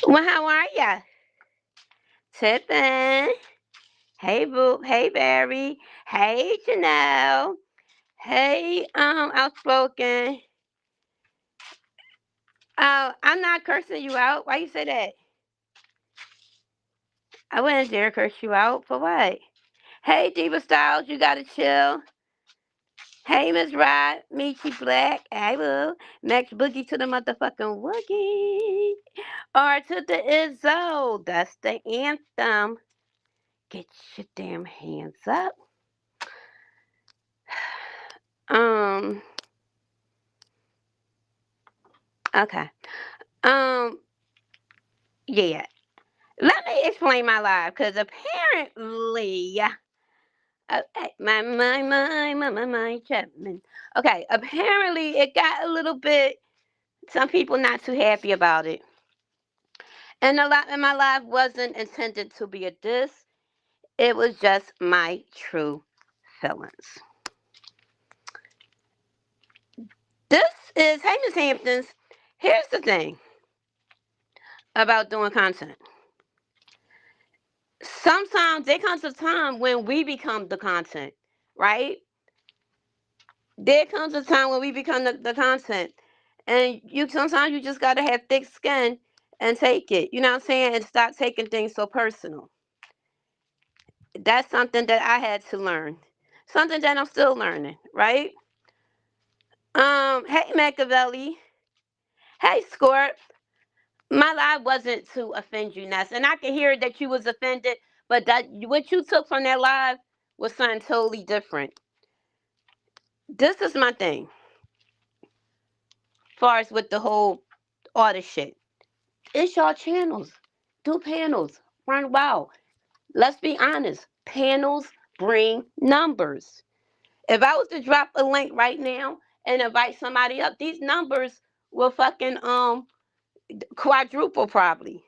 Well, how are ya? Tippin'. Hey, Boop. Hey, Barry. Hey, Janelle. Hey, Outspoken. Oh, I'm not cursing you out. Why you say that? I wouldn't dare curse you out. For what? Hey, Diva Styles. You gotta chill. Hey, Miss Rod. Meechy Black. Hey, Boo. Max Boogie to the motherfucking Woogie. Or to the Izzo. That's the anthem. Get your damn hands up. Um, okay. Um, yeah. Let me explain my life, because apparently, my Chapman. Okay, apparently it got a little bit. Some people not too happy about it, and a lot in my life wasn't intended to be a diss. It was just my true feelings. This is Hey Miss Hamptons. Here's the thing about doing content. Sometimes there comes a time when we become the content, right? There comes a time when we become the content. And you sometimes you just gotta have thick skin and take it. You know what I'm saying? And stop taking things so personal. That's something that I had to learn. Something that I'm still learning, right? Hey Machiavelli. Hey Scorp. My lie wasn't to offend you, Ness. And I can hear that you was offended, but that what you took from that live was something totally different. This is my thing. Far as with the whole all this shit. It's y'all channels. Do panels. Run wild. Let's be honest. Panels bring numbers. If I was to drop a link right now and invite somebody up, these numbers will fucking quadruple probably.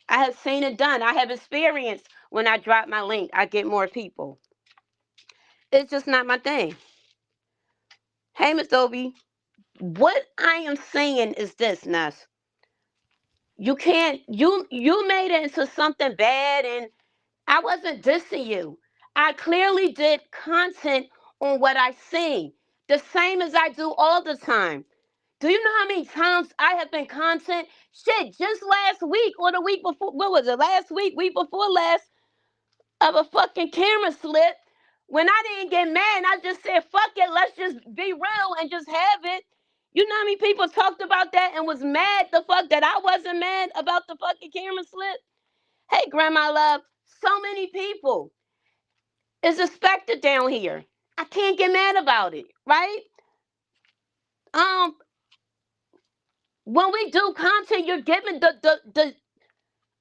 I have seen it done. I have experienced when I drop my link, I get more people. It's just not my thing. Hey, Miss Dobie, what I am saying is this, Ness. You can't. You made it into something bad, and I wasn't dissing you. I clearly did content on what I seen. The same as I do all the time. Do you know how many times I have been content? Shit, just last week or the week before, what was it? Last week before last, of a fucking camera slip. When I didn't get mad, I just said, fuck it, let's just be real and just have it. You know how many people talked about that and was mad the fuck that I wasn't mad about the fucking camera slip? Hey, Grandma Love, so many people is expected down here. I can't get mad about it, right? Um, when we do content, you're given the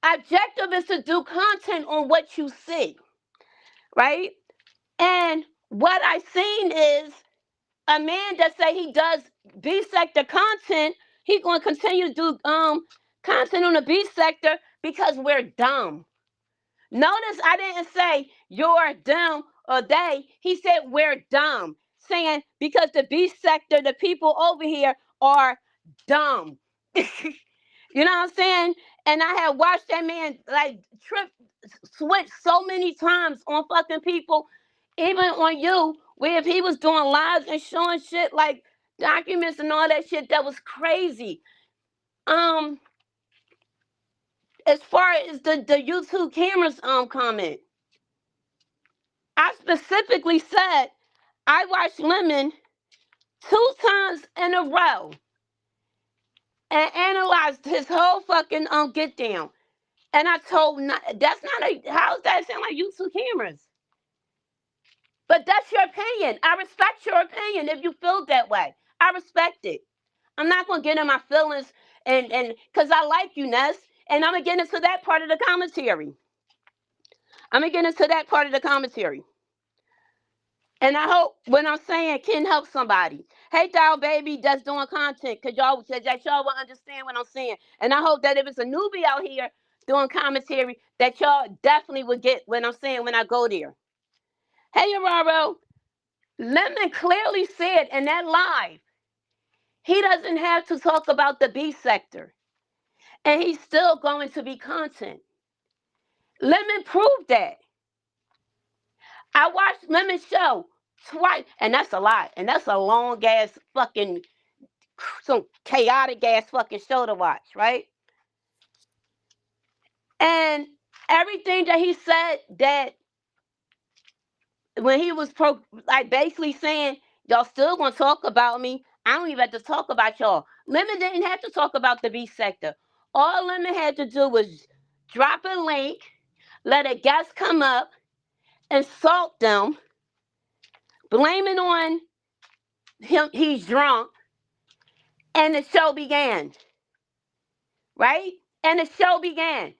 objective is to do content on what you see, right? And what I seen is a man that say he does B sector content, he gonna continue to do content on the B sector because we're dumb. Notice I didn't say you're dumb or they. He said we're dumb. Saying because the B sector, the people over here are dumb. You know what I'm saying? And I have watched that man like trip switch so many times on fucking people, even on you, where if he was doing lives and showing shit like documents and all that shit, that was crazy. Um, as far as the YouTube cameras comment, I specifically said I watched Lemon 2 times in a row and analyzed his whole fucking get down. And I told that's not a how's that sound like YouTube cameras? But that's your opinion. I respect your opinion if you feel that way. I respect it. I'm not gonna get in my feelings and because I like you, Ness, and I'm gonna get into that part of the commentary. I'm gonna get into that part of the commentary. And I hope when I'm saying can help somebody. Hey, Dial Baby, that's doing content, because y'all said that y'all will understand what I'm saying. And I hope that if it's a newbie out here doing commentary, that y'all definitely would get what I'm saying when I go there. Hey, Aurora, Lemon clearly said in that live, he doesn't have to talk about the B sector. And he's still going to be content. Lemon proved that. I watched Lemon's show twice, and that's a lot. And that's a long ass fucking, some chaotic ass fucking show to watch, right? And everything that he said, that when he was like basically saying, y'all still gonna talk about me, I don't even have to talk about y'all. Lemon didn't have to talk about the B sector. All Lemon had to do was drop a link, let a guest come up, insult them, blaming on him, he's drunk, and the show began. Right? And the show began.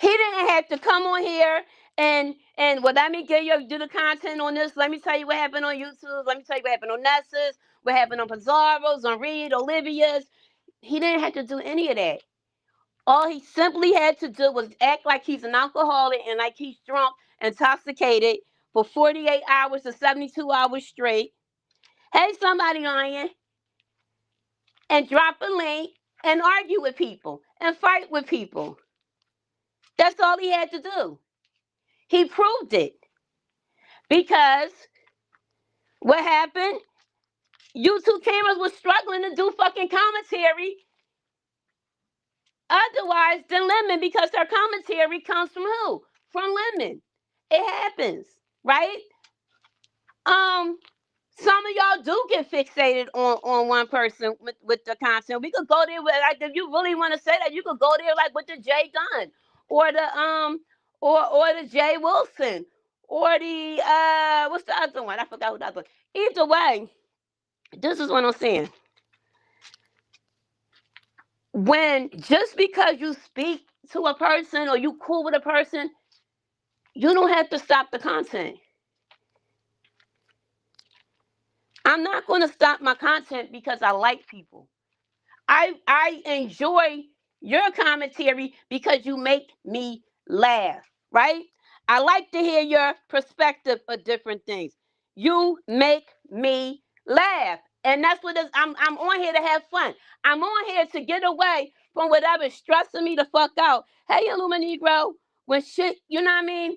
He didn't have to come on here and well, let me do the content on this. Let me tell you what happened on YouTube. Let me tell you what happened on Nessa's, what happened on Pizarro's, on Reed, Olivia's. He didn't have to do any of that. All he simply had to do was act like he's an alcoholic and like he's drunk, intoxicated for 48 hours to 72 hours straight. Hey, somebody lying. And drop a link and argue with people and fight with people. That's all he had to do. He proved it. Because what happened? YouTube cameras were struggling to do fucking commentary otherwise than Lemon, because their commentary comes from who? From Lemon. It happens, right? Some of y'all do get fixated on one person with the content. We could go there with, like, if you really want to say that, you could go there like with the Jay Dunn or the or the Jay Wilson or the what's the other one? I forgot what the other one. Either way, this is what I'm saying. When just because you speak to a person or you cool with a person, you don't have to stop the content. I'm not going to stop my content because I like people. I enjoy your commentary because you make me laugh, right? I like to hear your perspective of different things. You make me laugh. And that's what I'm on here to have fun. I'm on here to get away from whatever's stressing me the fuck out. Hey, Illuminegro, when shit, you know what I mean?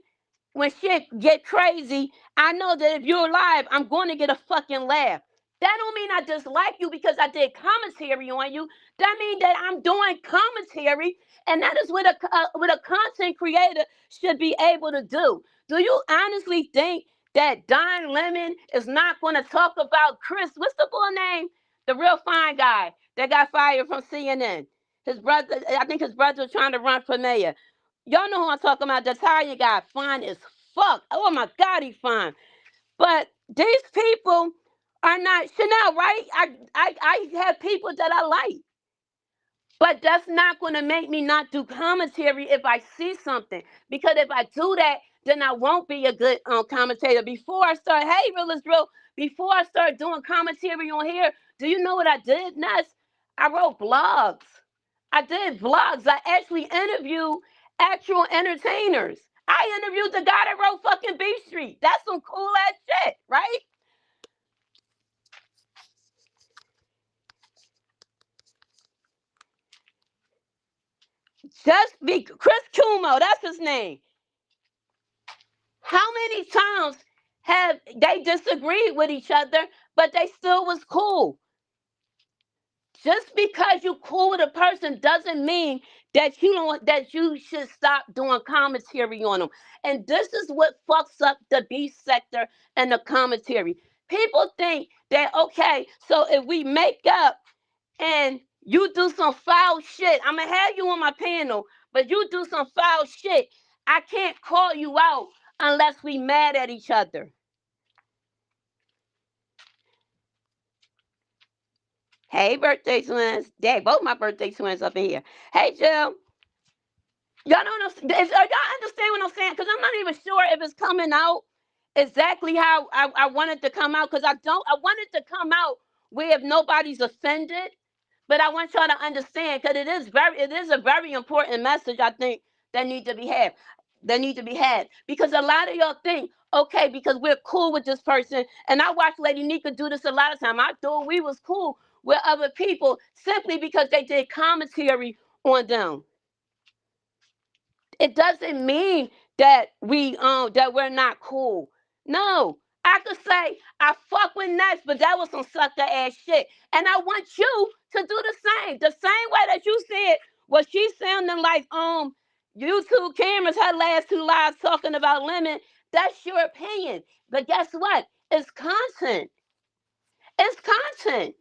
When shit get crazy, I know that if you're live, I'm going to get a fucking laugh. That don't mean I dislike you because I did commentary on you. That means that I'm doing commentary, and that is what a content creator should be able to do. Do you honestly think that Don Lemon is not going to talk about Chris? What's the full name? The real fine guy that got fired from CNN. His brother, I think his brother was trying to run for mayor. Y'all know who I'm talking about. The Italian guy, fine as fuck. Oh my God, he's fine. But these people are not Chanel, right? I have people that I like. But that's not going to make me not do commentary if I see something. Because if I do that, then I won't be a good commentator. Before I start, hey, Real is Real, before I start doing commentary on here, do you know what I did, Ness? I wrote blogs. I did vlogs. I actually interviewed actual entertainers. I interviewed the guy that wrote fucking B Street. That's some cool ass shit, right? Just be Chris Cuomo, that's his name. How many times have they disagreed with each other, but they still was cool? Just because you cool with a person doesn't mean that you should stop doing commentary on them. And this is what fucks up the B sector and the commentary. People think that, okay, so if we make up and you do some foul shit, I'm gonna have you on my panel, but you do some foul shit, I can't call you out unless we mad at each other. Hey, birthday twins. Dang, both my birthday twins up in here. Hey, Jill. Y'all don't know. Y'all understand what I'm saying? Because I'm not even sure if it's coming out exactly how I wanted to come out. Because I want it to come out where if nobody's offended. But I want y'all to understand, because it is a very important message, I think, that need to be had. Because a lot of y'all think, okay, because we're cool with this person, and I watched Lady Nika do this a lot of time. I thought we was cool with other people simply because they did commentary on them. It doesn't mean that we're not cool. No. I could say I fuck with Ness, but that was some sucker ass shit. And I want you to do the same. The same way that you said what she's sounding like YouTube cameras, her last two lives talking about Lemon. That's your opinion. But guess what? It's content. It's content.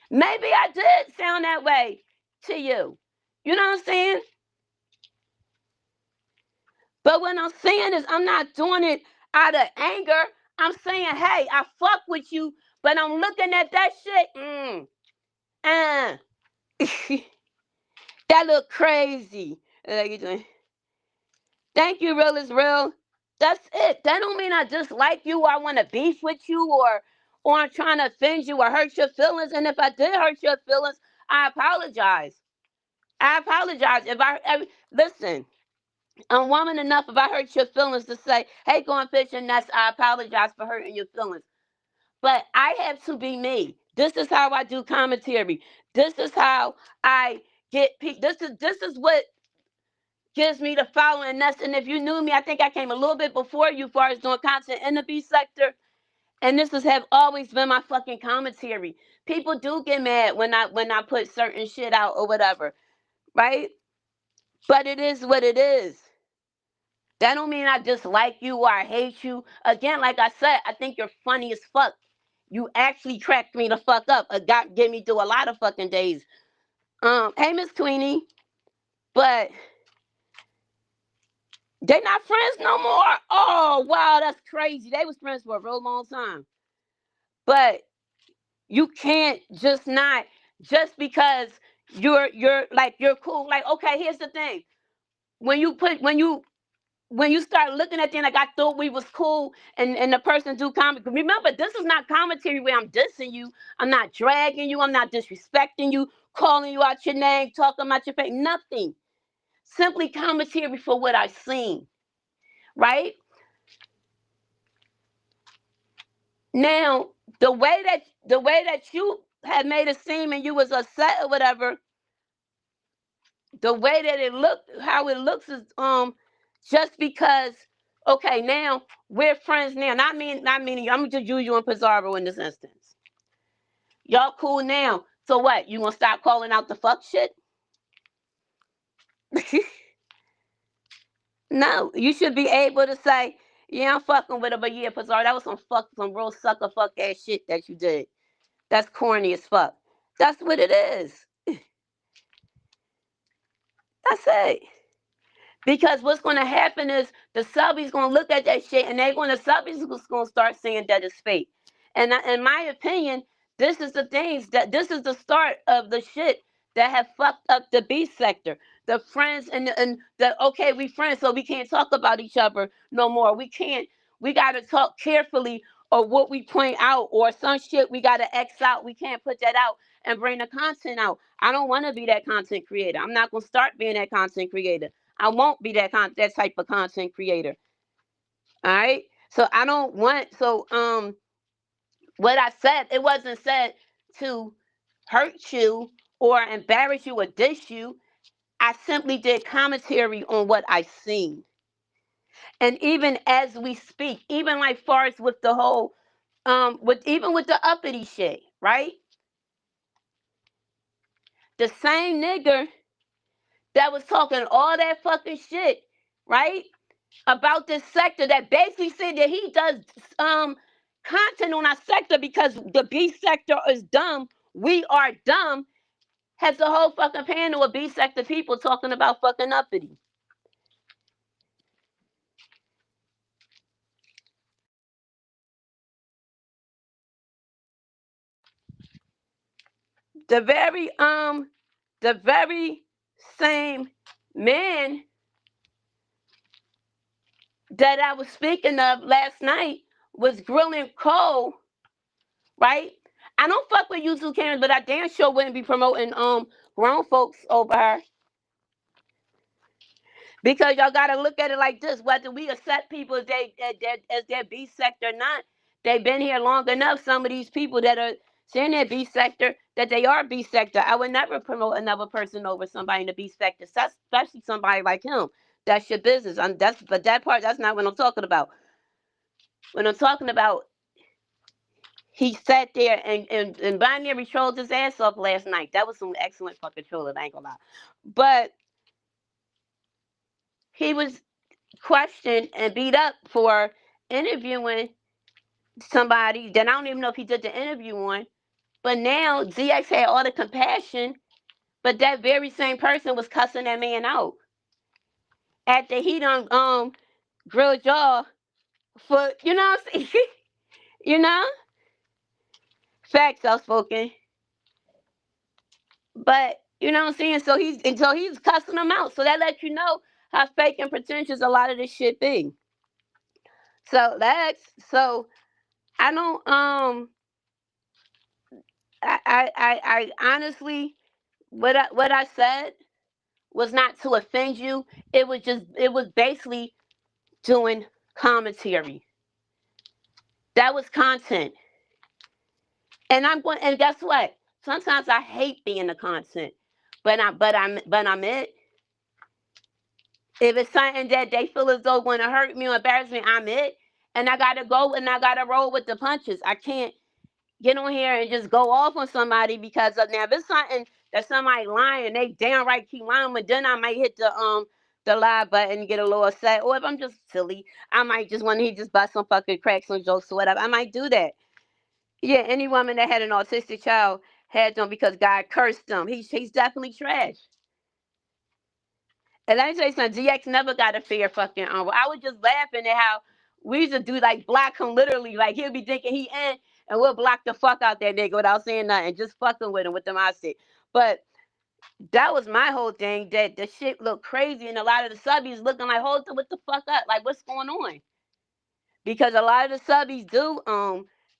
Maybe I did sound that way to you. You know what I'm saying? But what I'm saying is I'm not doing it out of anger. I'm saying, hey, I fuck with you, but I'm looking at that shit. That look crazy. Like you doing. Thank you, real is real. That's it. That don't mean I dislike you or I want to beef with you or I'm trying to offend you or hurt your feelings. And if I did hurt your feelings, I apologize. I apologize. Listen, I'm woman enough if I hurt your feelings to say, hey, going fishing, that's I apologize for hurting your feelings. But I have to be me. This is how I do commentary. This is how I get people. This is what gives me the following. And if you knew me, I think I came a little bit before you as far as doing content in the B sector. And this have always been my fucking commentary. People do get mad when I put certain shit out or whatever, right? But it is what it is. That don't mean I dislike you or I hate you. Again, like I said, I think you're funny as fuck. You actually cracked me the fuck up. Get me through a lot of fucking days. Hey Miss Queenie, but they not friends no more. Oh wow, that's crazy. They was friends for a real long time. But you can't just because you're cool. Like, okay, here's the thing. When you start looking at things like I thought we was cool and the person do comment. Remember, this is not commentary where I'm dissing you. I'm not dragging you. I'm not disrespecting you, calling you out your name, talking about your face. Nothing. Simply commentary for what I've seen. Right? Now, the way that you had made it seem and you was upset or whatever, the way that how it looks is just because okay, now we're friends now. Not meaning you. I'm gonna just use you and Pizarro in this instance. Y'all cool now. So what? You gonna stop calling out the fuck shit? No, you should be able to say, yeah, I'm fucking with her, but yeah, Pizarro, that was some real sucker fuck ass shit that you did. That's corny as fuck. That's what it is. That's it. Because what's going to happen is the subbies going to look at that shit and subbies going to start saying that it's fake. And in my opinion, this is the start of the shit that have fucked up the B sector. The friends and the okay, we friends, so we can't talk about each other no more. We got to talk carefully or what we point out or some shit we got to X out. We can't put that out and bring the content out. I don't want to be that content creator. I'm not going to start being that content creator. I won't be that type of content creator. All right. So I don't want. So what I said, it wasn't said to hurt you or embarrass you or diss you. I simply did commentary on what I seen. And even as we speak, even like far as with the whole, with the uppity shit, right? The same nigger that was talking all that fucking shit, right? About this sector that basically said that he does content on our sector because the B sector is dumb. We are dumb. Has a whole fucking panel of B sector people talking about fucking uppity. The very same man that I was speaking of last night was grilling Cole, right? I don't fuck with YouTube cameras, but I damn sure wouldn't be promoting grown folks over her. Because y'all gotta look at it like this: whether we accept people as their B sector or not, they've been here long enough. Some of these people that are saying they're B sector, that they are B sector. I would never promote another person over somebody in the B sector, especially somebody like him. That's your business. But that part, that's not what I'm talking about. When I'm talking about, he sat there and Binary trolled his ass off last night. That was some excellent fucking trolling, I ain't gonna lie. But he was questioned and beat up for interviewing somebody that I don't even know if he did the interview on. But now ZX had all the compassion, but that very same person was cussing that man out after he done grilled y'all for, you know what I'm saying? You know? Facts outspoken. But you know what I'm saying? So he's cussing them out. So that lets you know how fake and pretentious a lot of this shit be. So I don't I honestly, what I said was not to offend you. It was basically doing commentary. That was content. And guess what? Sometimes I hate being the content. But I'm it. If it's something that they feel as though going to hurt me or embarrass me, I'm it. And I gotta go and I gotta roll with the punches. I can't get on here and just go off on somebody because of now. If it's something that somebody lying, they downright keep lying, but then I might hit the live button and get a little upset. Or if I'm just silly, I might just want to just bust some fucking cracks, some jokes or whatever. I might do that. Yeah, any woman that had an autistic child had them because God cursed them. He's definitely trash. And let me tell you something, GX never got a fair fucking I was just laughing at how we used to do like block him literally. Like he'll be thinking he in and we'll block the fuck out that nigga without saying nothing. Just fucking with him with them I said. But that was my whole thing, that the shit looked crazy and a lot of the subbies looking like, hold what the fuck up? Like what's going on? Because a lot of the subbies do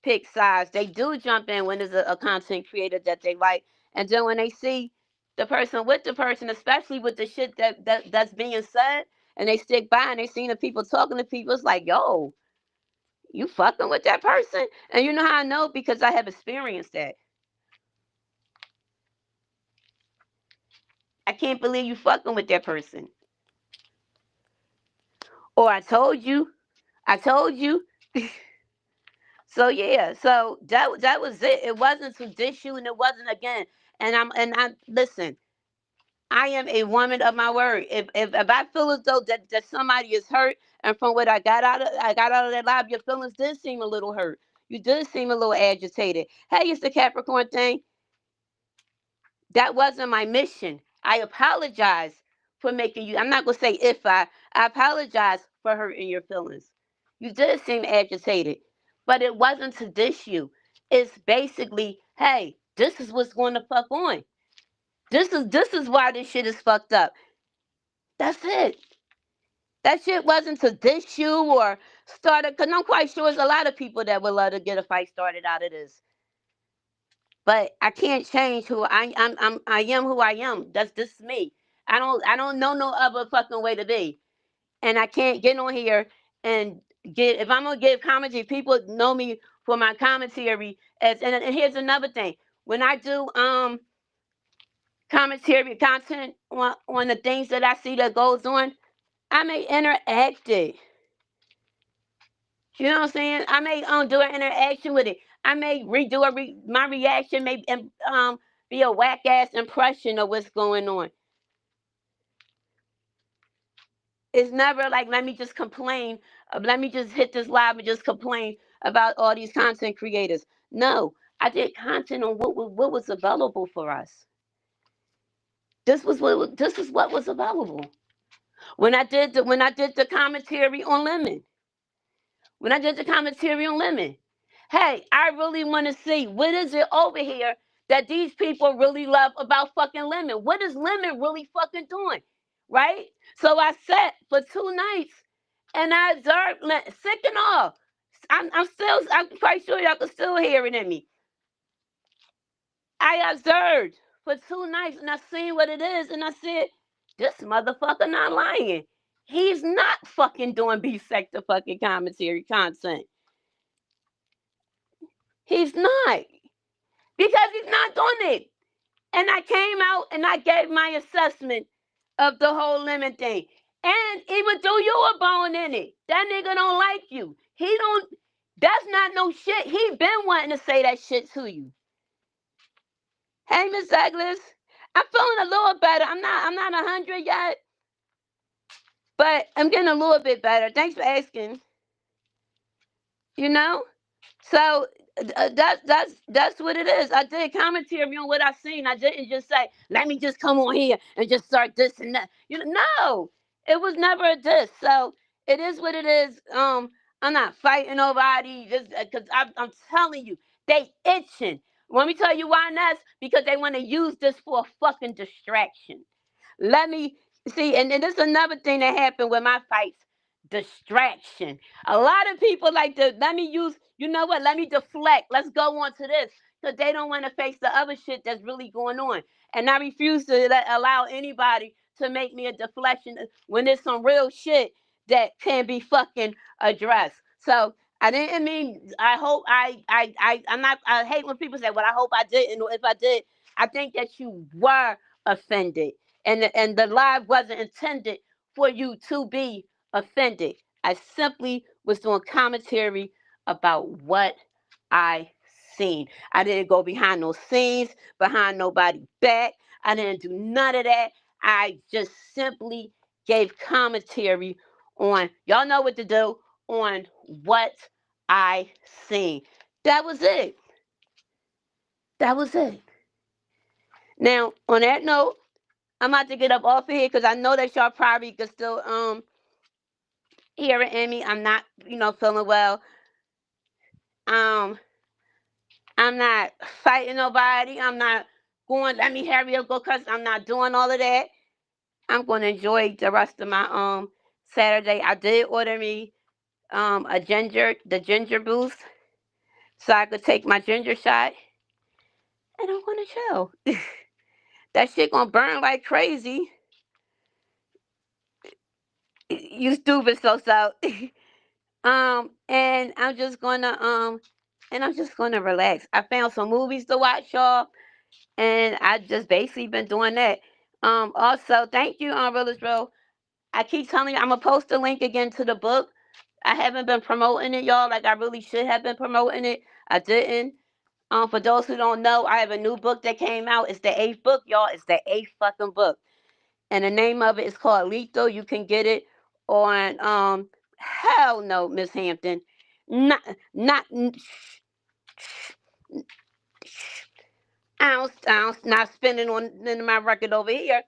pick sides. They do jump in when there's a content creator that they like. And then when they see the person with the person, especially with the shit that's being said, and they stick by and they see the people talking to people, it's like, yo, you fucking with that person? And you know how I know? Because I have experienced that. I can't believe you fucking with that person. Or I told you. So yeah, so that was it. It wasn't to dish you, and it wasn't again. And I listen. I am a woman of my word. If I feel as though that somebody is hurt, and from what I got out of that live, your feelings did seem a little hurt. You did seem a little agitated. Hey, it's the Capricorn thing. That wasn't my mission. I apologize for making you. I'm not gonna say if I apologize for hurting your feelings. You did seem agitated, but it wasn't to dish you. It's basically, hey, this is what's going to fuck on. This is why this shit is fucked up. That's it. That shit wasn't to dish you or start it, because I'm quite sure there's a lot of people that would love to get a fight started out of this. But I can't change who I am who I am. That's just me. I don't know no other fucking way to be. And I can't get on here and get, if I'm gonna give commentary, people know me for my commentary and here's another thing. When I do commentary content on the things that I see that goes on, I may interact it. You know what I'm saying? I may do an interaction with it. I may redo my reaction may be a whack ass impression of what's going on. It's never like let me just complain. Let me just hit this live and just complain about all these content creators. No, I did content on what was available for us. This is what was available. When I did the commentary on Lemon. When I did the commentary on Lemon. Hey, I really want to see what is it over here that these people really love about fucking Lemon. What is Lemon really fucking doing? Right? So I sat for 2 nights and I observed, sick and all. I'm quite sure y'all can still hear it in me. I observed for 2 nights and I seen what it is and I said, this motherfucker not lying. He's not fucking doing B-sector fucking commentary content. He's not. because he's not doing it. And I came out and I gave my assessment of the whole lemon thing. And even do you a bone in it. That nigga don't like you. He don't, that's not no shit. He been wanting to say that shit to you. Hey, Miss Douglas, I'm feeling a little better. I'm not 100 yet, but I'm getting a little bit better. Thanks for asking. You know? So that's what it is. I did commentary on what I seen. I didn't just say, "Let me just come on here and just start this and that." You know, no, it was never a diss. So it is what it is. I'm not fighting nobody just because I'm telling you, they itching. Let me tell you why, Ness? Because they want to use this for a fucking distraction. Let me see, and this is another thing that happened with my fights. Distraction. A lot of people like to let me use, you know what? Let me deflect. Let's go on to this. Because they don't want to face the other shit that's really going on. And I refuse to allow anybody to make me a deflection when there's some real shit that can be fucking addressed. So I didn't mean I hope I'm not I hate when people say, well, I hope I didn't, or if I did, I think that you were offended and the live wasn't intended for you to be offended. I simply was doing commentary about what I seen. I didn't go behind no scenes, behind nobody's back. I didn't do none of that. I just simply gave commentary on, y'all know what to do, on what I seen. That was it. That was it. Now, on that note, I'm about to get up off of here because I know that y'all probably could still hear it in me. I'm not, feeling well. Um, I'm not fighting nobody. I'm not going, let me hurry up, go cuss. I'm not doing all of that. I'm gonna enjoy the rest of my Saturday. I did order me the ginger boost, so I could take my ginger shot and I'm gonna chill. That shit gonna burn like crazy. You stupid so. And I'm just gonna relax. I found some movies to watch, y'all, and I just basically been doing that. Also, thank you, Realist Bro. I keep telling you, I'm gonna post the link again to the book. I haven't been promoting it, y'all, like I really should have been promoting it. I didn't. For those who don't know, I have a new book that came out. It's the eighth book, y'all. It's the eighth fucking book, and the name of it is called Lethal. You can get it on hell no, Miss Hampton, not not ounce not spending on my record over here.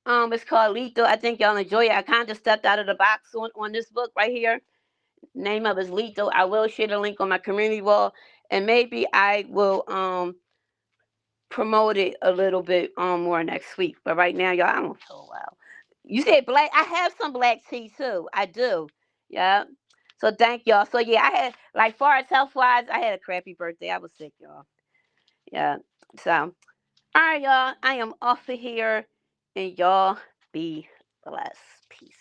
It's called Lethal. I think y'all enjoy it. I kind of stepped out of the box on this book right here. Name of it is Lethal. I will share the link on my community wall, and maybe I will promote it a little bit more next week. But right now, y'all, I don't feel well. You said black. I have some black tea too. I do. Yeah. So thank y'all. So yeah, I had like far as health wise, I had a crappy birthday. I was sick, y'all. Yeah. So all right, y'all. I am off of here, and y'all be blessed. Peace.